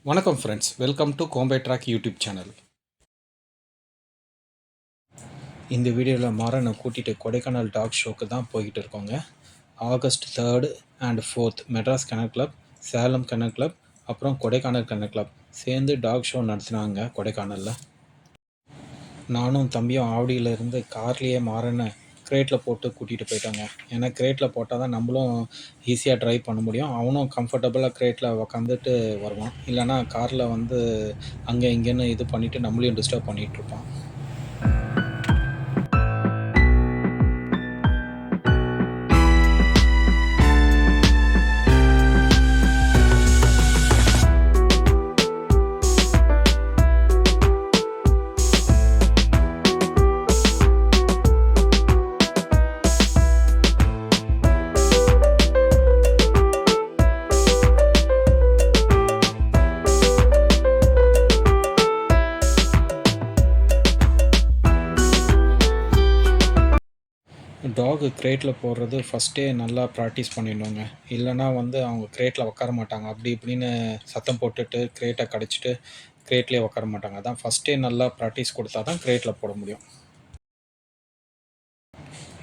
வணக்கம் friends, welcome to கோம்பே track YouTube channel. இந்த வீடியோவில் மாறனை கூட்டிகிட்டு கொடைக்கானல் டாக் ஷோக்கு தான் போய்கிட்டு இருக்கோங்க. August 3 and 4 Madras Kanal club, Salem Kanal club, அப்புறம் கொடைக்கானல் கனல் கிளப் சேர்ந்து டாக் ஷோ நடத்தினாங்க கொடைக்கானலில். நானும் தம்பியும் ஆவடியிலேருந்து கார்லேயே மாறனை கிரேட்டில் போட்டு கூட்டிகிட்டு போயிட்டாங்க. ஏன்னா கிரேட்டில் போட்டால் தான் நம்மளும் ஈஸியாக ட்ரைவ் பண்ண முடியும். அவனும் கம்ஃபர்டபுளாக கிரேட்டில் உக்காந்துட்டு வருவான். இல்லைனா காரில் அங்கே இங்கேன்னு இது பண்ணிவிட்டு நம்மளையும் டிஸ்டர்ப் பண்ணிகிட்ருப்பான். டாகு கிரேட்டில் போடுறது ஃபஸ்ட்டே நல்லா ப்ராக்டிஸ் பண்ணிடணுங்க. இல்லைனா அவங்க கிரேட்டில் உட்கார மாட்டாங்க. அப்படி இப்படின்னு சத்தம் போட்டுட்டு கிரேட்டை கடிச்சிட்டு கிரேட்லேயே உட்கார மாட்டாங்க. அதான் ஃபஸ்ட்டே நல்லா ப்ராக்டிஸ் கொடுத்தா தான் கிரேட்டில் போட முடியும்.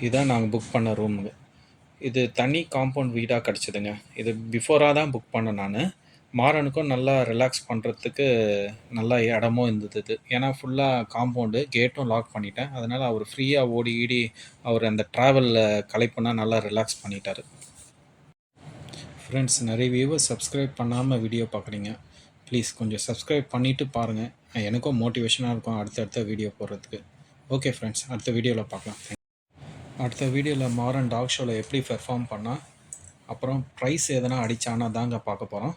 இதுதான் நாங்கள் புக் பண்ண ரூமுங்க. இது தனி காம்பவுண்ட் வீடாக கிடச்சிதுங்க. இது பிஃபோராக தான் புக் பண்ணேன் நான். மாறனுக்கும் நல்லா ரிலாக்ஸ் பண்ணுறதுக்கு நல்லா இடமும் இருந்தது. ஏன்னா ஃபுல்லாக காம்பவுண்டு, கேட்டும் லாக் பண்ணிட்டேன். அதனால் அவர் ஃப்ரீயாக ஓடி ஈடி அவர் அந்த ட்ராவலில் களைப்புனா நல்லா ரிலாக்ஸ் பண்ணிட்டார். ஃப்ரெண்ட்ஸ், நிறைய வியூவர்ஸ் சப்ஸ்கிரைப் பண்ணாமல் வீடியோ பார்க்குறீங்க. ப்ளீஸ் கொஞ்சம் சப்ஸ்கிரைப் பண்ணிவிட்டு பாருங்கள். எனக்கும் மோட்டிவேஷனாக இருக்கும் அடுத்தடுத்த வீடியோ போடுறதுக்கு. ஓகே ஃப்ரெண்ட்ஸ், அடுத்த வீடியோவில் பார்க்கலாம். அடுத்த வீடியோவில் மாறன் டாக் ஷோவில் எப்படி பெர்ஃபார்ம் பண்ணால், அப்புறம் ப்ரைஸ் எதனா அடித்தானா தாங்க பார்க்க போகிறோம்.